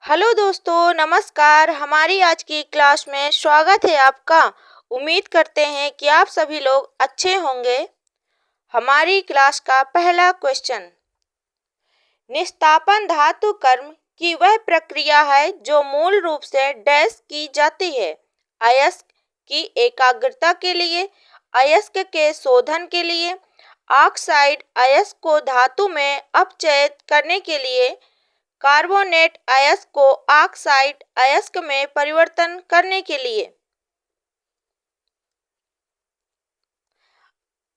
Hello दोस्तों, नमस्कार। हमारी आज की क्लास में स्वागत है आपका। उम्मीद करते हैं कि आप सभी लोग अच्छे होंगे। हमारी क्लास का पहला क्वेश्चन, निस्तापन धातु कर्म की वह प्रक्रिया है जो मूल रूप से डैश की जाती है। अयस्क की एकाग्रता के लिए, अयस्क के शोधन के लिए, ऑक्साइड अयस्क को धातु में अपचयित करने के लिए, कार्बोनेट अयस्क को ऑक्साइड अयस्क में परिवर्तन करने के लिए।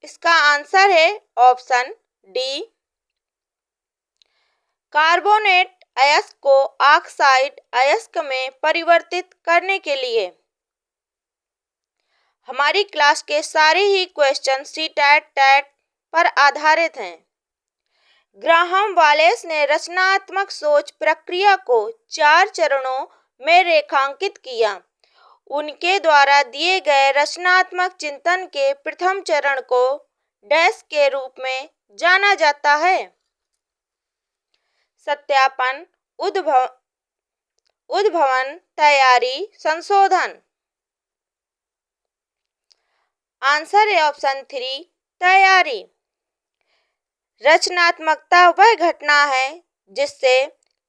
इसका आंसर है ऑप्शन डी। कार्बोनेट अयस्क को ऑक्साइड अयस्क में परिवर्तित करने के लिए। हमारी क्लास के सारे ही क्वेश्चन सी-टेट पर आधारित हैं। ग्राहम वालेस ने रचनात्मक सोच प्रक्रिया को 4 चरणों में रेखांकित किया। उनके द्वारा दिए गए रचनात्मक चिंतन के प्रथम चरण को डैश के रूप में जाना जाता है। सत्यापन, उद्भवन, तैयारी, संशोधन। आंसर है ऑप्शन 3, तैयारी। रचनात्मकता वह घटना है जिससे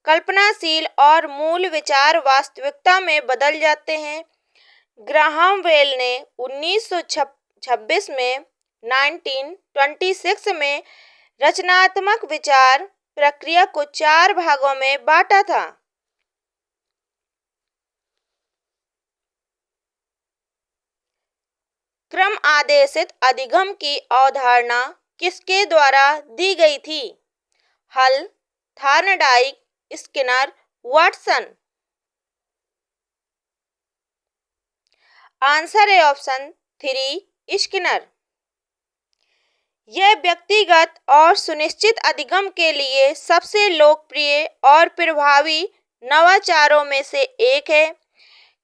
कल्पनाशील और मूल विचार वास्तविकता में बदल जाते हैं। ग्राहम बेल ने 1926 में 1926 में रचनात्मक विचार प्रक्रिया को 4 भागों में बांटा था। क्रम आदेशित अधिगम की अवधारणा किसके द्वारा दी गई थी? हल, थार्नडाइक, स्किनर, वाटसन। आंसर है ऑप्शन 3, स्किनर। यह व्यक्तिगत और सुनिश्चित अधिगम के लिए सबसे लोकप्रिय और प्रभावी नवाचारों में से एक है।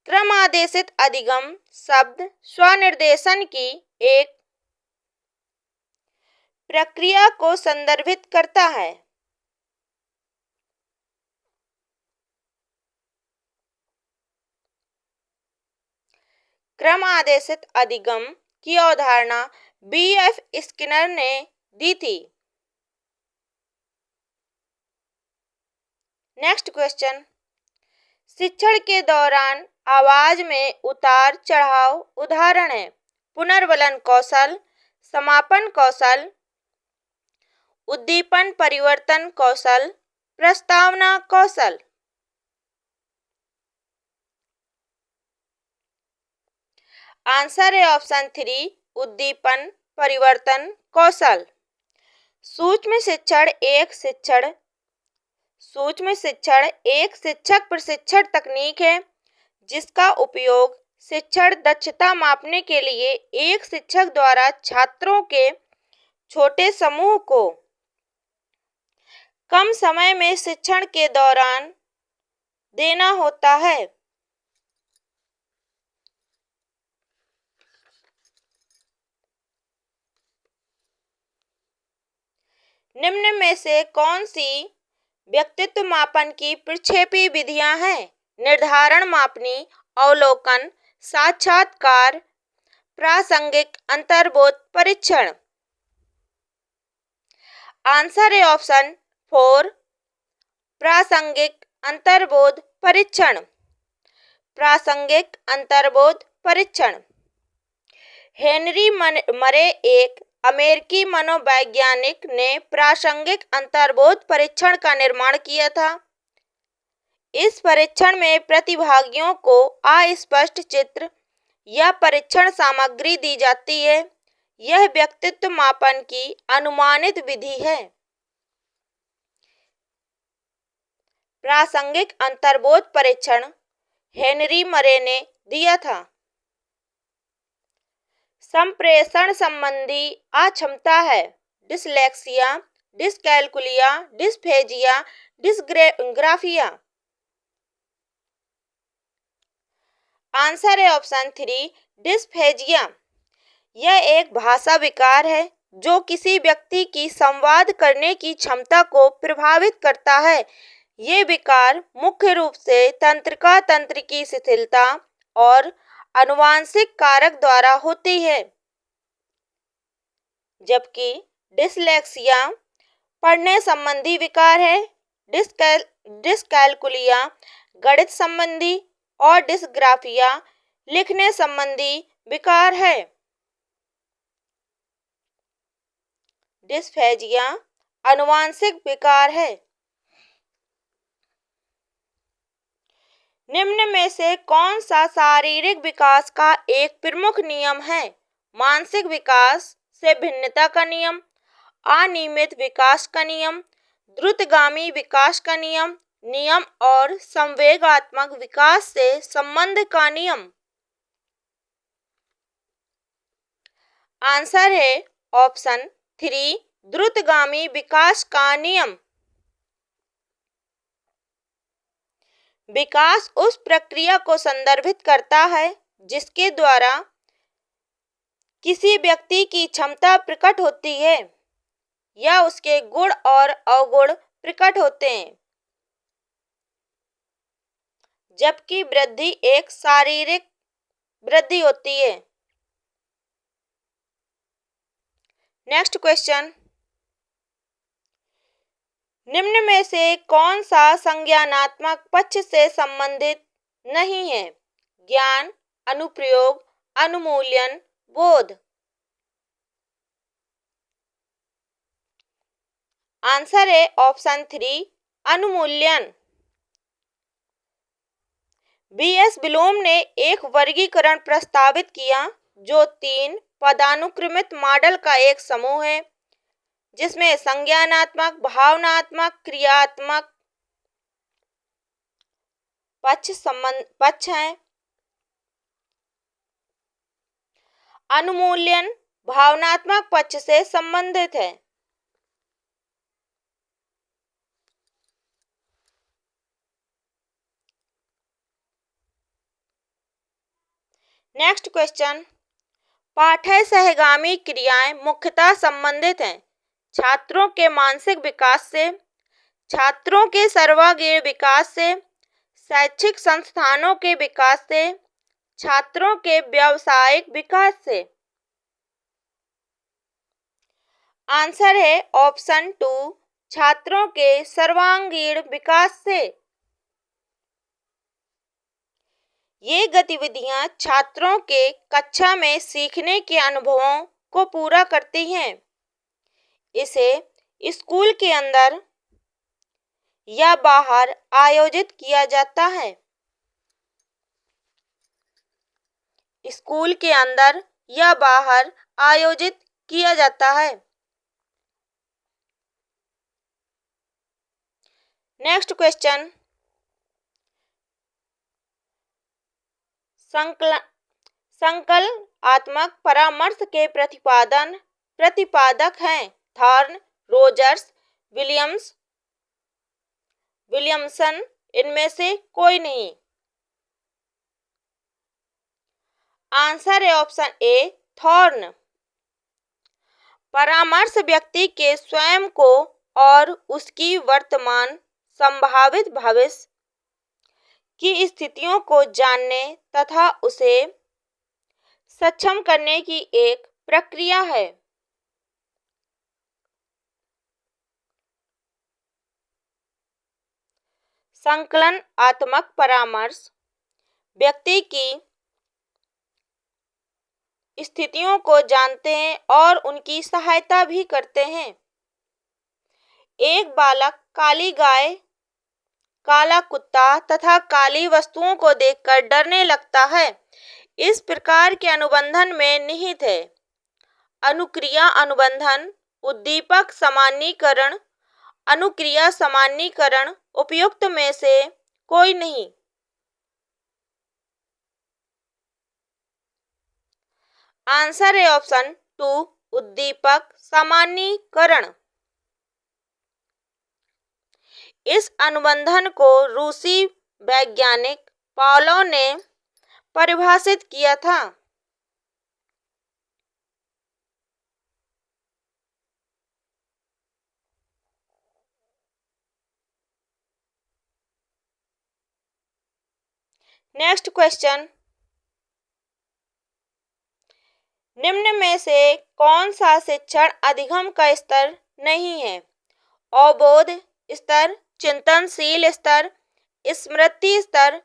क्रम आदेशित अधिगम शब्द स्वनिर्देशन की एक प्रक्रिया को संदर्भित करता है। क्रम आदेशित अधिगम की अवधारणा B.F. स्किनर ने दी थी। नेक्स्ट क्वेश्चन, शिक्षण के दौरान आवाज में उतार चढ़ाव उदाहरण है। पुनर्वलन कौशल, समापन कौशल, उद्दीपन परिवर्तन कौशल, प्रस्तावना कौशल। आंसर है ऑप्शन 3, उद्दीपन परिवर्तन कौशल। सूक्ष्म शिक्षण एक शिक्षक प्रशिक्षण तकनीक है जिसका उपयोग शिक्षण दक्षता मापने के लिए एक शिक्षक द्वारा छात्रों के छोटे समूह को कम समय में शिक्षण के दौरान देना होता है। निम्न में से कौन सी व्यक्तित्व मापन की प्रक्षेपी विधियां हैं? निर्धारण मापनी, अवलोकन, साक्षात्कार, प्रासंगिक अंतर्बोध परीक्षण। आंसर है ऑप्शन 4, प्रासंगिक अंतर्बोध परीक्षण। प्रासंगिक अंतर्बोध परीक्षण। हेनरी मरे एक अमेरिकी मनोवैज्ञानिक ने प्रासंगिक अंतर्बोध परीक्षण का निर्माण किया था। इस परीक्षण में प्रतिभागियों को अस्पष्ट चित्र या परीक्षण सामग्री दी जाती है। यह व्यक्तित्व मापन की अनुमानित विधि है। प्रासंगिक अंतर्बोध परीक्षण हेनरी मरे ने दिया था। संप्रेषण संबंधी अक्षमता है। Dyslexia, dyscalculia, dysphagia, dysgraphia. Answer है ऑप्शन 3, डिस्फेजिया। यह एक भाषा विकार है जो किसी व्यक्ति की संवाद करने की क्षमता को प्रभावित करता है। ये विकार मुख्य रूप से तंत्रिका तंत्र की शिथिलता और आनुवांशिक कारक द्वारा होती है, जबकि डिसलेक्सिया पढ़ने संबंधी विकार है। डिसकैलकुलिया गणित संबंधी और डिसग्राफिया लिखने संबंधी विकार है। डिस्फेजिया आनुवांशिक विकार है। निम्न में से कौन सा शारीरिक विकास का एक प्रमुख नियम है? मानसिक विकास से भिन्नता का नियम, अनियमित विकास का नियम, द्रुतगामी विकास का नियम, नियम और संवेगात्मक विकास से संबंध का नियम। आंसर है ऑप्शन 3, द्रुतगामी विकास का नियम। विकास उस प्रक्रिया को संदर्भित करता है जिसके द्वारा किसी व्यक्ति की क्षमता प्रकट होती है या उसके गुण और अवगुण प्रकट होते हैं, जबकि वृद्धि एक शारीरिक वृद्धि होती है। नेक्स्ट क्वेश्चन, निम्न में से कौन सा संज्ञानात्मक पक्ष से संबंधित नहीं है? ज्ञान, अनुप्रयोग, अनुमूल्यन, बोध। आंसर है ऑप्शन 3, अनुमूल्यन। बीएस ब्लूम ने एक वर्गीकरण प्रस्तावित किया जो 3 पदानुक्रमित मॉडल का एक समूह है, जिसमें संज्ञानात्मक, भावनात्मक, क्रियात्मक पक्ष हैं। अनुमूल्यन भावनात्मक पक्ष से संबंधित है। नेक्स्ट क्वेश्चन, पाठ्य सहगामी क्रियाएं मुख्यतः संबंधित हैं छात्रों के मानसिक विकास से, छात्रों के सर्वांगीण विकास से, शैक्षिक संस्थानों के विकास से, छात्रों के व्यावसायिक विकास से। आंसर है ऑप्शन 2, छात्रों के सर्वांगीण विकास से। ये गतिविधियां छात्रों के कक्षा में सीखने के अनुभवों को पूरा करती हैं। इसे स्कूल के अंदर या बाहर आयोजित किया जाता है। स्कूल के अंदर या बाहर आयोजित किया जाता है। नेक्स्ट क्वेश्चन, संकलनात्मक परामर्श के प्रतिपादक हैं थॉर्न, रोजर्स, विलियमसन। इनमें से कोई नहीं। आंसर है ऑप्शन ए, थॉर्न। परामर्श व्यक्ति के स्वयं को और उसकी वर्तमान संभावित भविष्य की स्थितियों को जानने तथा उसे सक्षम करने की एक प्रक्रिया है। संकलनात्मक परामर्श व्यक्ति की स्थितियों को जानते हैं और उनकी सहायता भी करते हैं। एक बालक काली गाय, काला कुत्ता तथा काली वस्तुओं को देखकर डरने लगता है। इस प्रकार के अनुबंधन में निहित है अनुक्रिया अनुबंधन, उद्दीपक सामान्यीकरण, अनुक्रिया सामान्यीकरण। उपयुक्त में से कोई नहीं। आंसर है ऑप्शन 2, उद्दीपक सामान्यीकरण। इस अनुबंधन को रूसी वैज्ञानिक पावलोव ने परिभाषित किया था। नेक्स्ट क्वेश्चन, निम्न में से कौन सा शिक्षण अधिगम का स्तर नहीं है? अवबोध स्तर, चिंतनशील स्तर, स्मृति स्तर,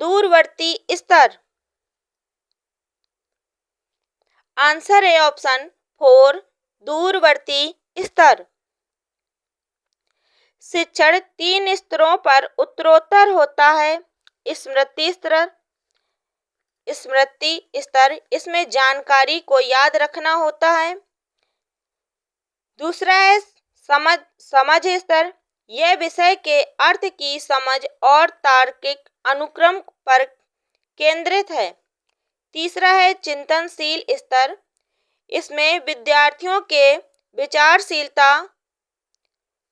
दूरवर्ती स्तर। आंसर है ऑप्शन 4, दूरवर्ती स्तर। शिक्षण 3 स्तरों पर उत्तरोत्तर होता है। स्मृति स्तर, इसमें जानकारी को याद रखना होता है। दूसरा है समझ स्तर, यह विषय के अर्थ की समझ और तार्किक अनुक्रम पर केंद्रित है। तीसरा है चिंतनशील स्तर, इसमें विद्यार्थियों के विचारशीलता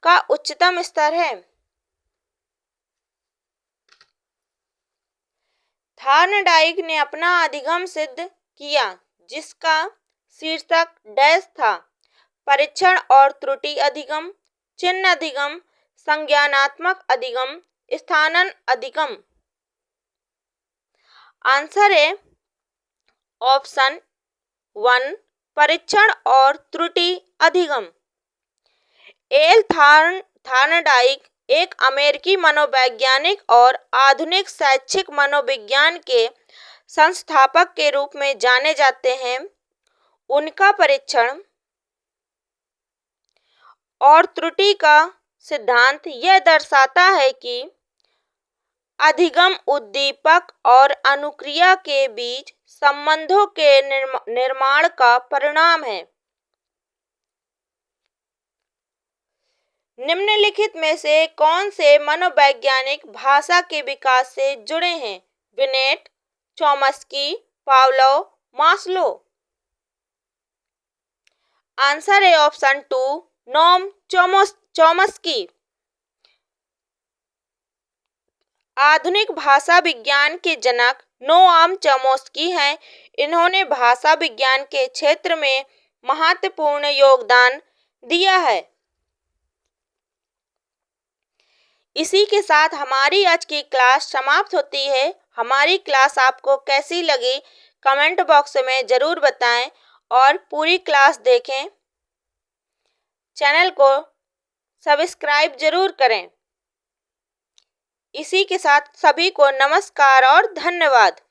का उच्चतम स्तर है। थार्नडाइक ने अपना अधिगम सिद्ध किया, जिसका शीर्षक डैश था, परीक्षण और त्रुटि अधिगम, चिन्ह अधिगम, संज्ञानात्मक अधिगम, स्थानन अधिगम। आंसर है ऑप्शन 1, परीक्षण और त्रुटि अधिगम। एल थार्नडाइक एक अमेरिकी मनोवैज्ञानिक और आधुनिक शैक्षिक मनोविज्ञान के संस्थापक के रूप में जाने जाते हैं। उनका परीक्षण और त्रुटि का सिद्धांत यह दर्शाता है कि अधिगम उद्दीपक और अनुक्रिया के बीच संबंधों के निर्माण का परिणाम है। निम्नलिखित में से कौन से मनोवैज्ञानिक भाषा के विकास से जुड़े हैं? Beneath, Chomsky, Pavlov, Maslow. Answer है ऑप्शन 2, नोम चॉम्स्की। आधुनिक भाषा विज्ञान के जनक नोआम चॉम्स्की हैं। इन्होंने भाषा विज्ञान के क्षेत्र में महत्वपूर्ण योगदान दिया है। इसी के साथ हमारी आज की क्लास समाप्त होती है। हमारी क्लास आपको कैसी लगी कमेंट बॉक्स में ज़रूर बताएं और पूरी क्लास देखें। चैनल को सब्सक्राइब ज़रूर करें। इसी के साथ सभी को नमस्कार और धन्यवाद।